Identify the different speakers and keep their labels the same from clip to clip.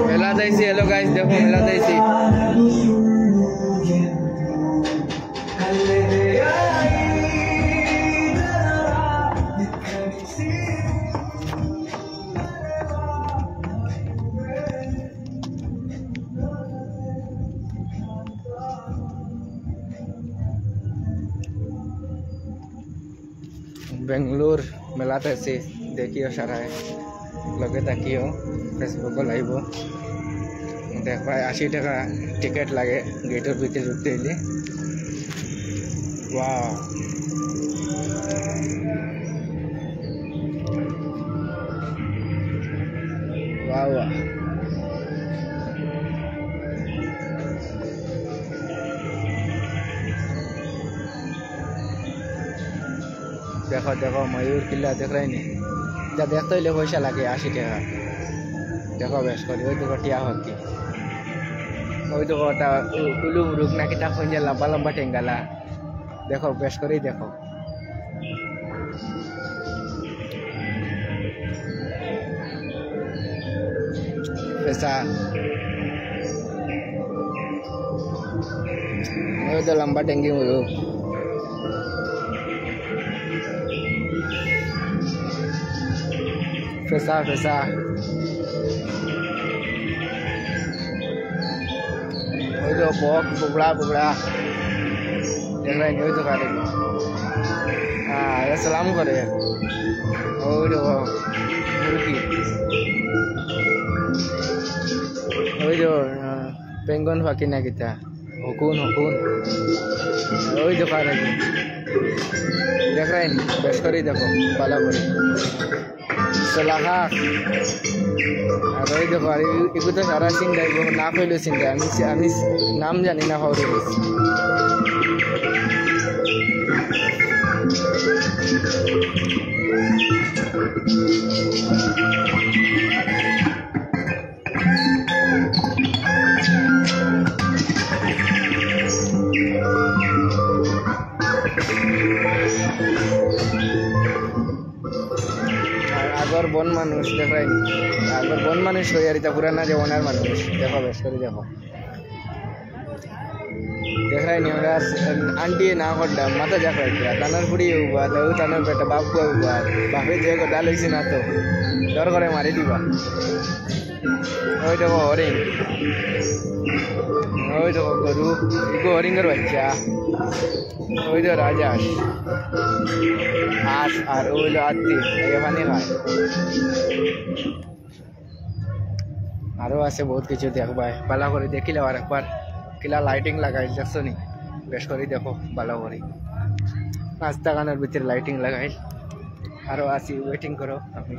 Speaker 1: मेला जैसी hello guys देखो मेला जैसी बेंगलोर मेला तैसे देखियो सारा है लगे ताकियो फेसबुक लाइव देख भाई 80 टाका टिकट लगे गेटर भीतर ढुकते लिए वाह वाह वाह देखो देखो मयूर किला देख रहे नहीं जा देखते ही पैसा लगे 80 टाका देखो बेस कर तो टिया होती तो उलूम रुकना किता खोजे लंबा लंबा टेंगला देखो बेस कर देखो पैसा तो लंबा टेंगी मुझे पैसा पैसा जो बॉक बुबड़ा बुबड़ा देख रहे हैं तो खाने हाँ ये सलाम करे और जो मुर्गी और जो पेंगन फाकी ना किता हुकून हुकून और जो खाने देख रहे हैं बेस करी देखो बाला करी सलाहा और देखो इको तो सारा सिंह देखो ना कहलो सिंह আমি नाम जानी ना हो आगर बन मानुष देख आगर बन मानुष हो यार पुराना जमानार मानुष देखो बेस कर देखो देख रहे नहीं आंटी ना कटा माता जा तानर पुड़ी हुआ तानर बेटा बाप को हुआ बापे जे डाल ना तो डर करे मारी दीवा ওই দেখো হরিণ ওই দেখো গরু ইকো হরিণের বাচ্চা ওই তো রাজহাঁস হাঁস আর ওই হাতি এখানে খায় আরো আছে বহুত কিছু দেখবাই ভালো করে দেখিলে আর একবার কিলা লাইটিং লাগাই দেখছো নি বেশ করে দেখো ভালো করে রাস্তা গানের ভিতরে লাইটিং লাগাই আরো আসি ওয়েটিং করো আমি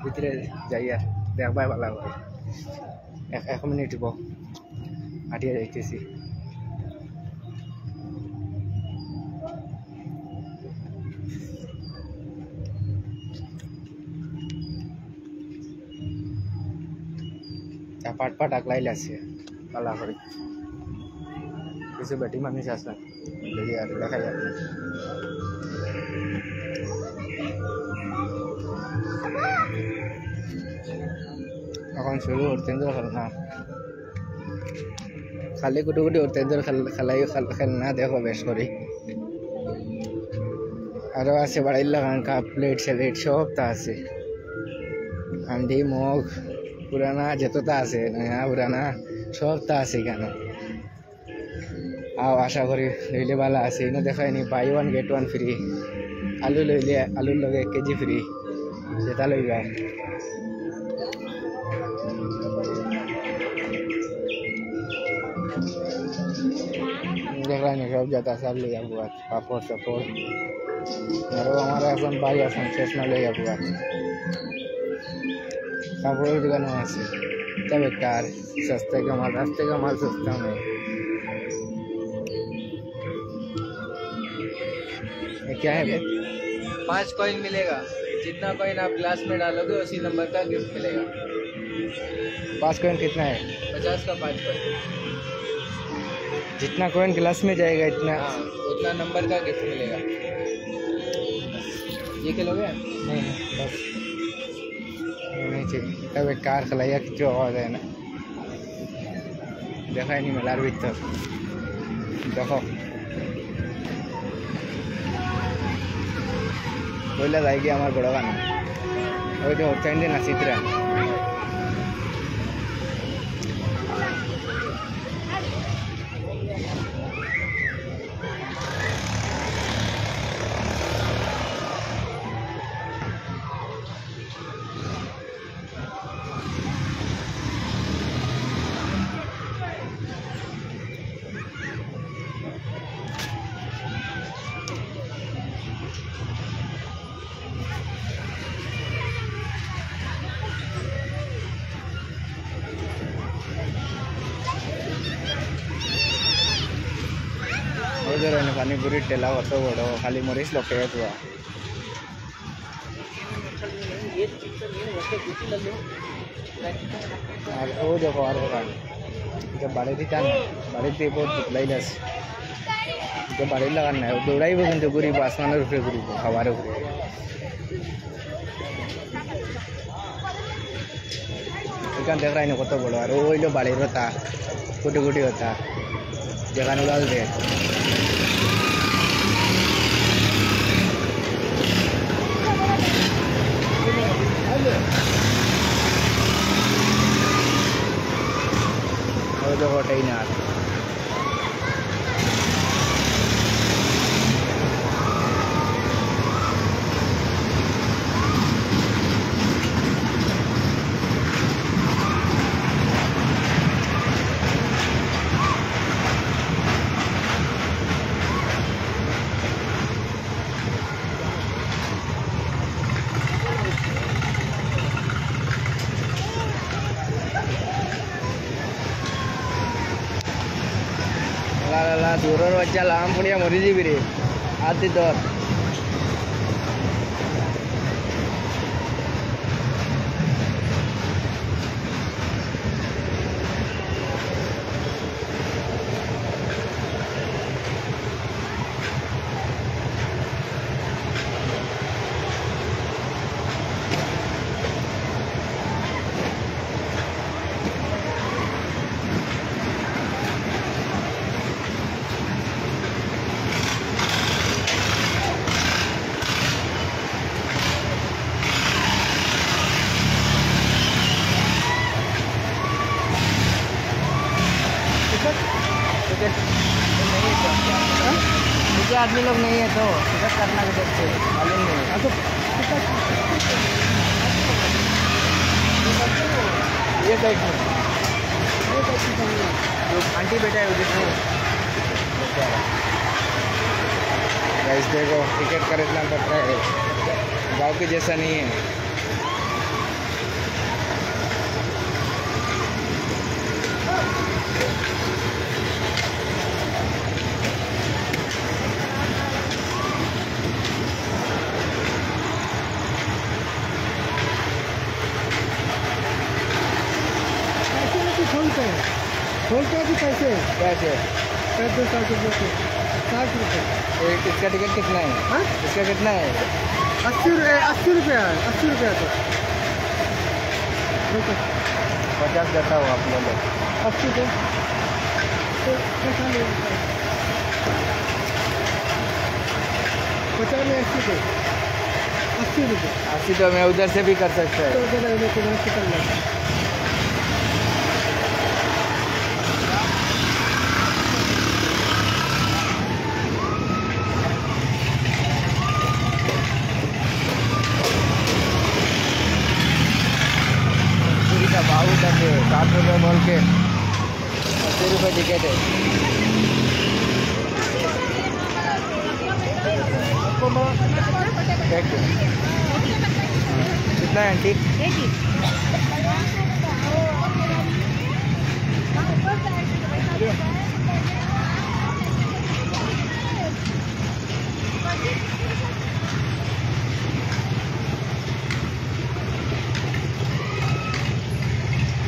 Speaker 1: ভিতরে যাই আর দেখবাই ভালো করে 1 মিনিট হাঁটিয়ে যাইতেছি পাট পাট আগলাইলে আছে ভালো করে কিছু বেটি মানুষ আছে দেখি আর দেখা যাক এখন শুরু হরতেন্দ্র খেলনা খালি কুটি কুটি হরতেন্দ্র খেলনা দেখো বেশ করে আরো আছে বাড়ির লাগান কাপ প্লেট স্যালেট সব তা আছে হান্ডি মগ পুরানা যেতটা আছে নয়া পুরানা সব তা আছে কেন আও আশা করি লইলে ভালো আছে এনে দেখায়নি বাই 1 get 1 ফ্রি আলু লইলে আলুর লগে 1 কেজি ফ্রি যেটা লইবা देख रहे हैं सब जाता सब ले हुआ पापड़ सपोर्ट और हमारा এখন भाई आसान चश्मा ले हुआ कापड़ दुकान से तब कार सस्ते का माल सस्ता में क्या है 5 कॉइन मिलेगा जितना कॉइन आप ग्लास में डालोगे उसी नंबर का गिफ्ट मिलेगा 5 कॉइन कितना है 50 का 5 कॉइन जितना कॉइन ग्लास में जाएगा इतना उतना नंबर का गिफ्ट मिलेगा ये क्या लोगे नहीं बस করছি, তবে কার খেলাইয়া কিছু হওয়া যায় না, দেখায়নি মেলার ভিতর। দেখো বইলা যাই গিয়ে আমার বড় গান, ওই তো চাইন দিন আসিতরা पानीपुरी टेला कत बड़ खाली मरीच लगे वो देखो और बाड़ी टान बाड़ी बहुत दुखलाई बाड़ी लगान ना दौड़ाइब क्योंकि घूरब आसमान ऊपर घूरब हवार घूरब देख रहा है कत बड़ और वो बाड़ी होता कुटी कुटी होता जगह उड़ाल दे container दूर बच्चा लाम पुड़िया मरीजी भी रे आती दौर आदमी लोग नहीं है तो टिकट करना किधर से मालूम नहीं है। ये साइड में जो आंटी बेटा है उधर में गाइस देखो टिकट खरीदना पड़ता है, गाँव के जैसा नहीं है।
Speaker 2: खोलते भी कैसे
Speaker 1: कैसे
Speaker 2: 60 रुपये
Speaker 1: इसका टिकट कितना है? हाँ इसका कितना है?
Speaker 2: 80 रुपये है 80 रुपये तो
Speaker 1: 50 देता हो आप लोग
Speaker 2: 80 तो कैसा ले 50 में 80 तो 80 रुपये
Speaker 1: 80 तो मैं उधर से भी कर सकता है
Speaker 2: तो
Speaker 1: भाव करके 60 रुपये बोल के 80 रुपये टिकट है। कितना है आंटी?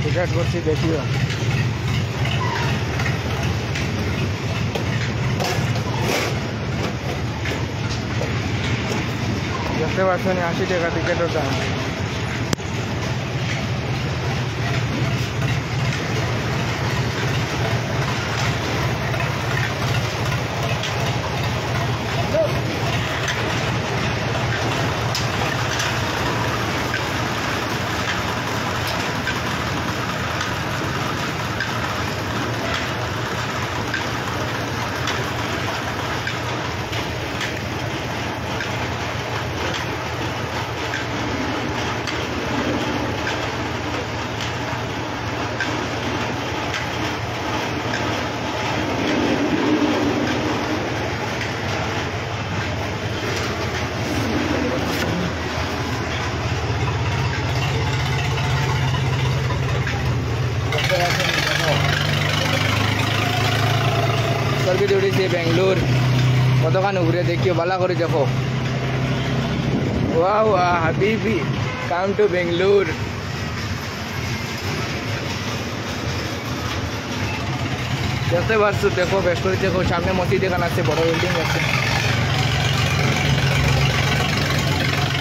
Speaker 1: टिकट बर्सी देखियो देखते पाচ্ছেন 80 টাকা टिकट होता है। হয়েছে বেঙ্গলোর কতখান উপরে দেখিও ভালো করে দেখো ওয়া ওয়া হাবিবি কাম টু বেঙ্গলোর দেখতে পারছো দেখো বেশ করে দেখো সামনে মসজিদ এখানে আছে বড় বিল্ডিং আছে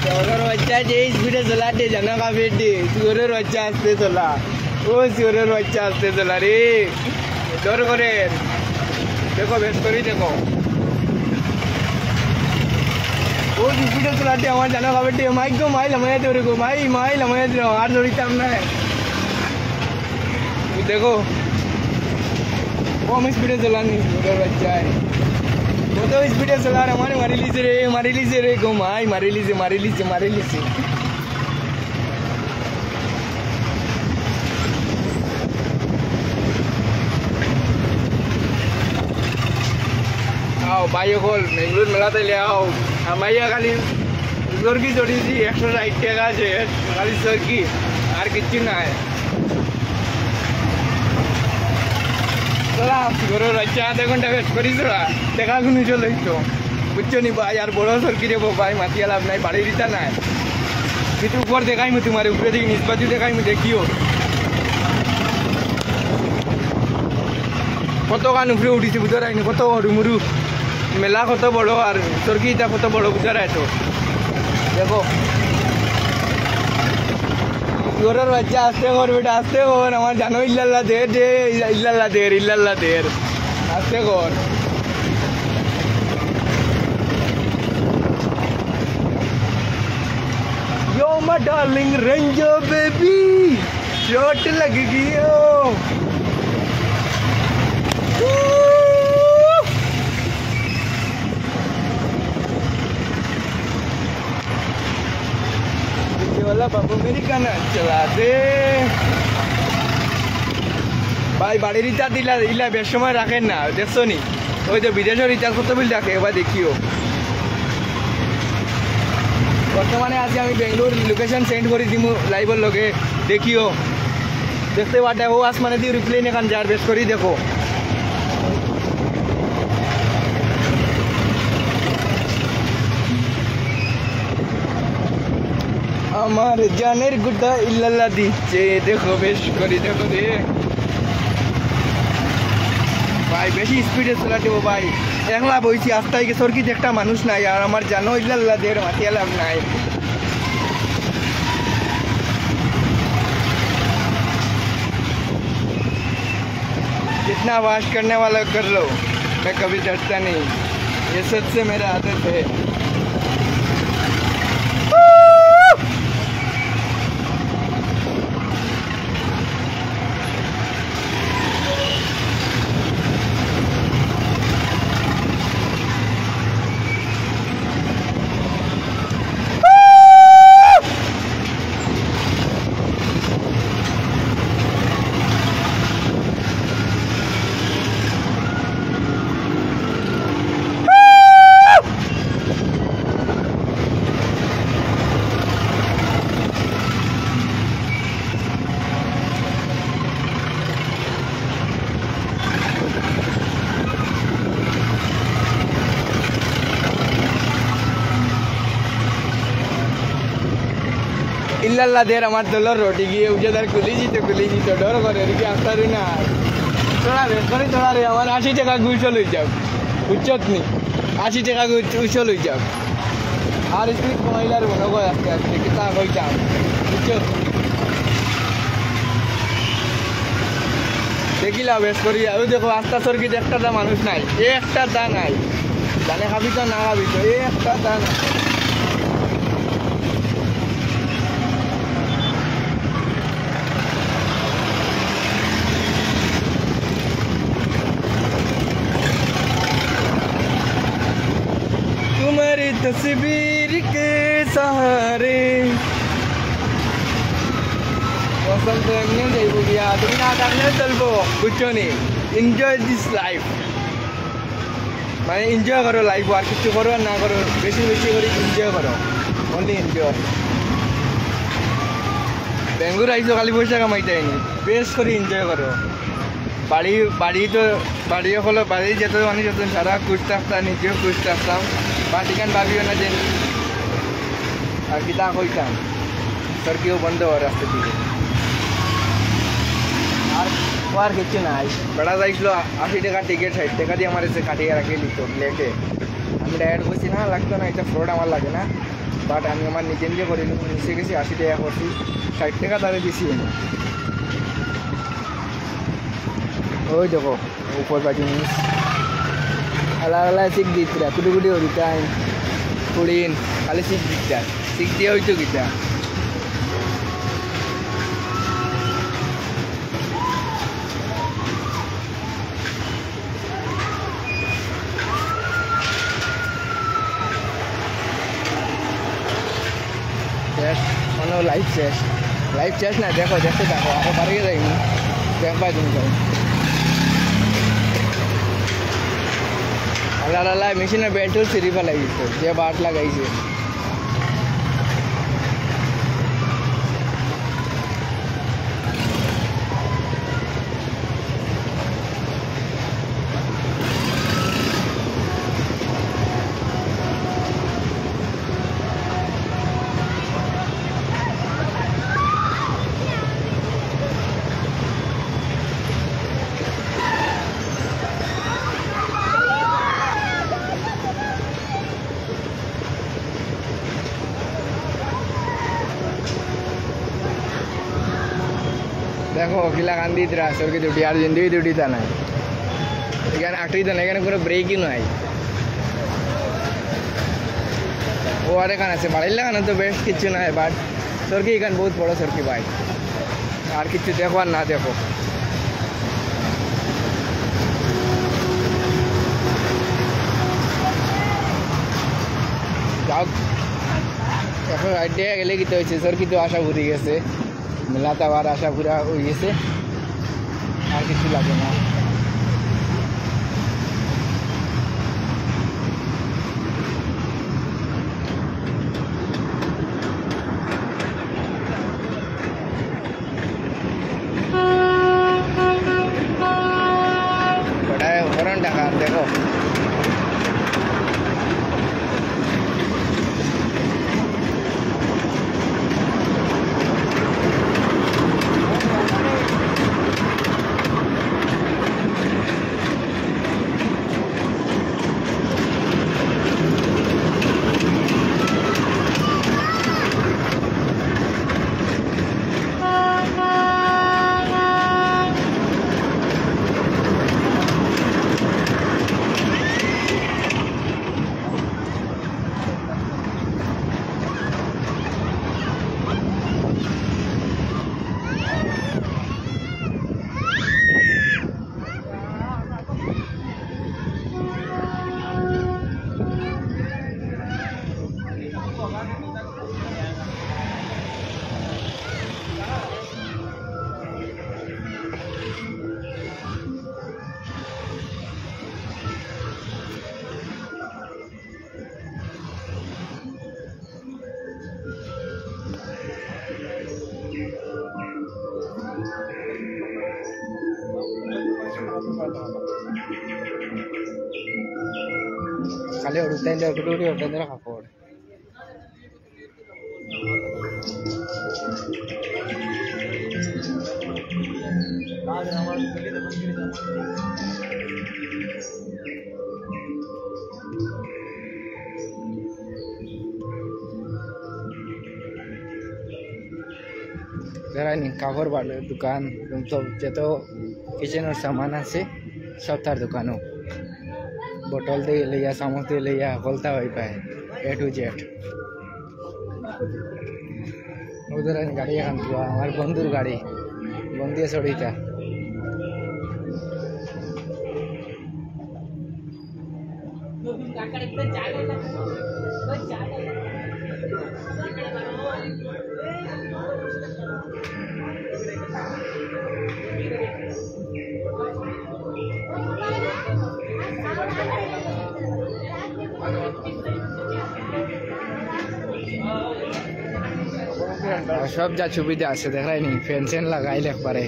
Speaker 1: চোরের বাচ্চা যে স্পিডে চলাতে জানা কা বেটি চোরের বাচ্চা আসতে চলা ও চোরের বাচ্চা আসতে চলা রে ডর করে দেখো বেশ করে দেখো ও স্পিডে চলাতে আমার জানা কা বেটি মাইক গো মাইল আমায় দে রে গো মাইল আমায় দে আর ধরিতাম না দেখো कम स्पीडे चलानी बच्चा है वो तो स्पीडे चला रहा हमारे मारी लीजिए रे गो माई मारी लीजिए आओ भाई कल बेंगलुर मेलाते ले आओ हमारे खाली सर्की चढ़ी 160 टाका खाली सर्की और किच्छु ना है ঘরের বাচ্চা আধা ঘন্টা ওয়েট করিস দেখা শুনি চলে তো বুঝছো নি ভাই আর বড় সরকি রে ভাই মাতিয়া লাভ নাই বাড়ি দিতা নাই কিন্তু উপর দেখাইমু তোমার উপরে দিকে নিষ্পাতি দেখাইমু দেখিও কত গান উপরে উঠিছে বুঝার আইনি কত হুড়ুমুড়ু মেলা কত বড় আর সরকিটা কত বড় বুঝার আইতো দেখো ঘরের বাচ্চা আসতে কর বেটা আসতে কর আমার জানো ইল্লাল্লাহ দের আসতে কর yo my darling Renzo baby चोट लग गई वाला बाबू मेरी काना चला दे भाई बाड़ी रिचार्ज इला बेश समय राखें ना देखो नी ওই তো বিদেশের রিচার্জ কত বিল রাখে এবার দেখিও বর্তমানে আজকে আমি বেঙ্গলোর লোকেশন সেন্ড করে দিমু লাইভের লগে দেখিও দেখতে পাটা ও আসমানে দিয়ে রিপ্লেন এখান যার বেশ করেই দেখো আমার জানের গুড্ডা ইল্লাল্লাহ দিচ্ছে দেখো বেশ করি দেখো রে ভাই বেশি স্পিডে চলাতে ভাই একলা বইছি আস্তায় গিয়ে সরকি একটা মানুষ নাই আর আমার জানো ইল্লাল্লাহ দের মাতিয়া লাভ নাই जितना वाश करने वाला कर लो मैं कभी डरता नहीं ये सबसे मेरा आदत है इल्लाल्लाह देर हमार दलर रोटी गए उजेदार कुली जी तो डर करे रे आस्ता रे ना थोड़ा वेट करे थोड़ा रे हमार 80 টাকা গুছল হই যাও উচ্চত নি 80 টাকা গুছল হই যাও আর স্পিড কমাইলার মনে কয় আস্তে আস্তে কিতা কই যাও উচ্চত দেখিলা বেশ করি আর দেখো আস্তা সরকি একটা মানুষ নাই একটা দা নাই জানে খাবি তো না খাবি তো একটা দা নাই तुम्हारी तस्वीर के सहारे मौसम तो एमने जाइबो गया तुम ना करने चलबो कुछ नहीं एंजॉय दिस लाइफ মানে এনজয় করো লাইফ আর কিছু করো আর না করো বেশি বেশি করে এনজয় করো অনলি এনজয় বেঙ্গলোর আইসো খালি পয়সা কামাইতে আইনি বেশ করে এনজয় করো বাড়ি বাড়ি তো বাড়ি হলো বাড়ি যেত মানুষ যত সারা খুঁজতে আসতাম নিজেও খুঁজতে আসতাম বাটিকান ভাবিও না যে আর কি তা কইতাম সরকিও বন্ধ হওয়ার রাস্তা দিকে আর কিছু নাই বেড়া যাইছিল 80 টাকা টিকিট 60 টাকা দিয়ে আমার এসে কাটিয়ে রাখিয়ে নিত প্লেটে আমি ডাইরেক্ট বলছি না লাগতো না এটা ফ্রড আমার লাগে না বাট আমি আমার নিজে নিজে করে মিশে গেছি 80 টাকা করছি 60 টাকা তাদের দিছি ওই দেখো উপর বাজু জিনিস আলাদা আলাদা শিখ দিতরা কুটি কুটি হরি টাইম কুড়িন খালি শিখ দিতা শিখ দিয়ে হইতো গীতা শেষ কোনো লাইফ শেষ না দেখো দেখতে থাকো আরো বাড়িয়ে যাইনি দেখবা তুমি যাই আল্লাহ মেশিনের বেল্টও সিঁড়ি ফেলাই দিচ্ছে যে বাট লাগাইছে দেখো কিলা কান্দি সরকি দুটি আর জিন্দি দুটি তা নাই এখানে আটটি তা নাই এখানে কোনো ব্রেকই নাই ও আর এখানে আছে বাড়ির লাগানো তো বেশ কিছু নাই বাট সরকি এখানে বহুত বড় সরকি ভাই আর কিছু দেখো আর না দেখো যাও এখন আইডিয়া গেলে কি তো হয়েছে সরকি তো আশা ঘুরে গেছে মেলাতে আবার আশা পুরা হয়ে গেছে আর কিছু লাগে না হরণ টাকা দেখো খালি উঠাই দিয়ে উঠে উঠাই দিয়ে কাপড় जरा कापड़ बाले दुकान सब जो किचन और सामान আছে सब तार दुकानों बोतल दे लिया सामोस दे लिया खोलता वही पाए A to Z उधर गाड़ी एखान हमारे बंधुर गाड़ी बंदिया सड़ीता আর সব যা সুবিধা আছে দেখায়নি, ফ্যান স্যান লাগাইলে একবারে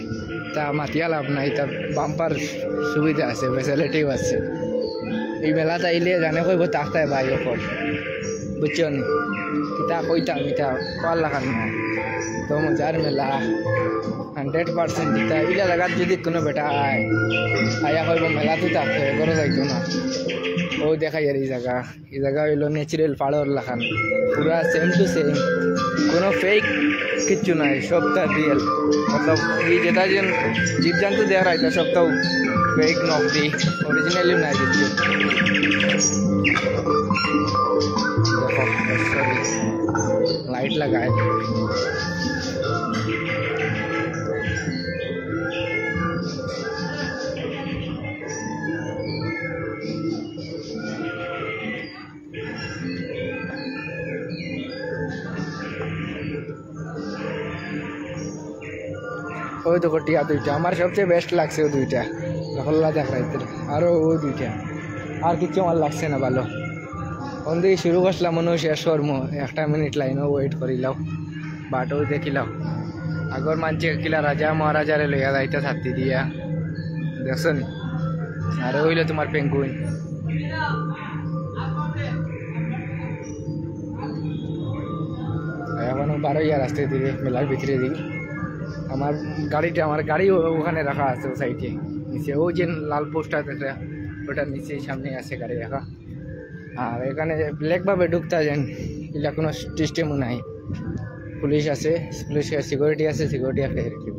Speaker 1: তা মাতিয়া লাভ নাই, তা বাম্পার সুবিধা আছে, ফেসিলিটিও আছে। এই মেলাতে আইলে জানে কইব তাকতায় ভাই অকল, বুঝছো নি? কিতা কইতাম এটা পার লাগান না, তো মজার মেলা 100%। দিতা ইলা জায়গাত যদি কোনো বেটা আয়া কইব মেলাতে থাকতে ঘরে যাইতো না। ও দেখাই আর এই জায়গা হইলো ন্যাচারাল পাড়র লাখান, পুরা সেম টু সেম, কোনো ফেক কিচ্ছু নাই, সবটা রিয়েল। মতলব এই যেটা যেন জীবজন্তু দেওয়া হয় সবটাও ফেক নকলি, অরিজিনালি নাই কিচ্ছু। দেখো লাইট লাগায়, ওই তো টিয়া দুইটা আমার সবচেয়ে বেস্ট লাগছে, ও দুইটা হল্লা দেখাইতে, আরও ওই দুইটা, আর কিছু আমার লাগছে না ভালো। কোন দিকে শুরু করছিলাম মনে হয় শেষ করবো, 1 মিনিট লাইনও ওয়েট করিলাম, বাট ওই দেখিলাম আগর মানছে কিলা রাজা মহারাজারে লইয়া যাইতে ছাত্তি দিয়া, দেখছো নি? আর হইলো তোমার পেঙ্গুইন। এখনো 12 রাস্তার দিকে, মেলার ভিতরে দিকে আমার গাড়ি ওখানে রাখা আছে, ও সাইডে নিচে, ওই যে লাল পোস্টার দেখা ওটার নিচে সামনে আছে গাড়ি রাখা। আর এখানে ব্ল্যাকভাবে ঢুকতে যান, এগুলা কোনো সিস্টেমও নাই, পুলিশ আছে, সিকিউরিটি আছে, সিকিউরিটি একটা রাখিব,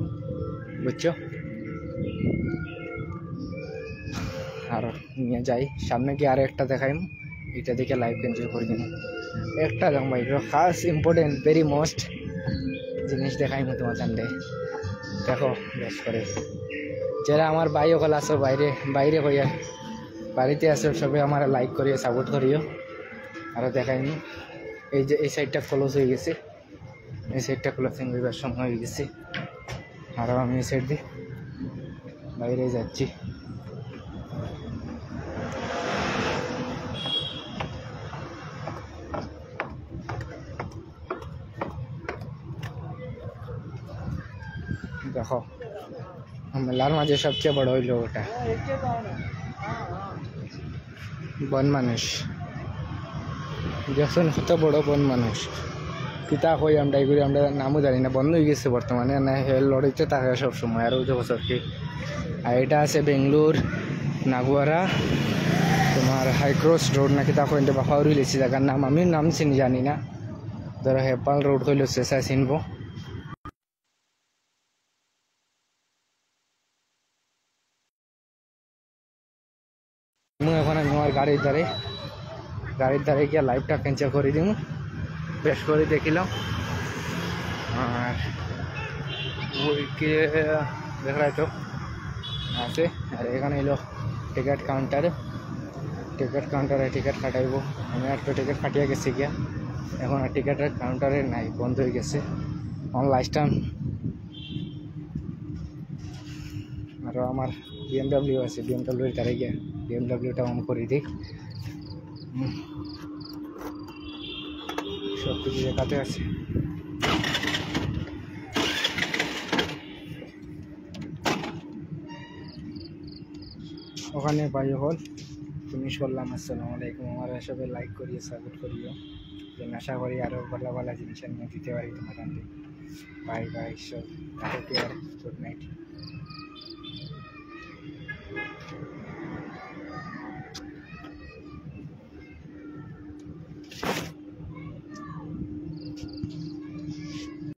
Speaker 1: বুঝছো? আর নিয়ে যাই সামনে গিয়ে আর একটা দেখাইম, এটা দেখে লাইভ এনজয় করে দিন। একটা যাম ভাই, খাস ইম্পর্টেন্ট ভেরি মোস্ট জিনিস দেখাইম তোমার সামনে, দেখো বেশ করে। যারা আমার ভাই ওখাল আসো বাইরে হইয়া বাড়িতে আসো, সবাই আমার লাইক করিও, সাপোর্ট করিও। আরও দেখাইনি, এই যে এই সাইডটা ক্লোজ হয়ে গেছে, এই সাইডটা ক্লোজিং হইবার সময় হয়ে গেছে। আরও আমি এই সাইড দিয়ে বাইরে যাচ্ছি। দেখো মেলার মাঝে সবচেয়ে বড় হইল ওটা বন মানুষ, দেখছেন কত বড় বন মানুষ। কিতা কই আমরা এগুলি আমরা নামও জানি না, বন্ধ হয়ে গেছে বর্তমানে, না লড়াইতে থাকে সবসময়। আর ওই যে বছর কি, আর এটা আছে বেঙ্গলোর নাগুয়ারা তোমার হাইক্রস রোড না কিতা কইতে বাফাউরি লেছি জায়গার নাম, আমি নাম চিনি জানি না। ধরো হেপাল রোড কইল চেষ্টা চিনব। এখন আমি আমার গাড়ির দ্বারে গিয়ে লাইভটা ক্যান্সেল করে দিব, বেশ করে দেখিলাম। আর ওইকে দেখাই তো আছে। আর এখানে এলো টিকিট কাউন্টারে টিকিট কাটাইব। আমি আর তো টিকিট কাটিয়ে গেছি গিয়া, এখন আর টিকিটের কাউন্টারে নাই, বন্ধ হয়ে গেছে। আমার লাস্ট টাইম আরও আমার BMW আছে, BMW তারে গিয়া BMWটা অন করে দিই। সব কিছু দেখাতে আছে। ওখানে বাই হল তুমি শুনলাম। আসসালামু আলাইকুম। আমার সবাই লাইক করিও, সাপোর্ট করিও, যেন আশা করি আরও ভালো ভালো জিনিস নিয়ে দিতে পারি তোমার। বাই বাই, সব টেক কেয়ার, গুড নাইট।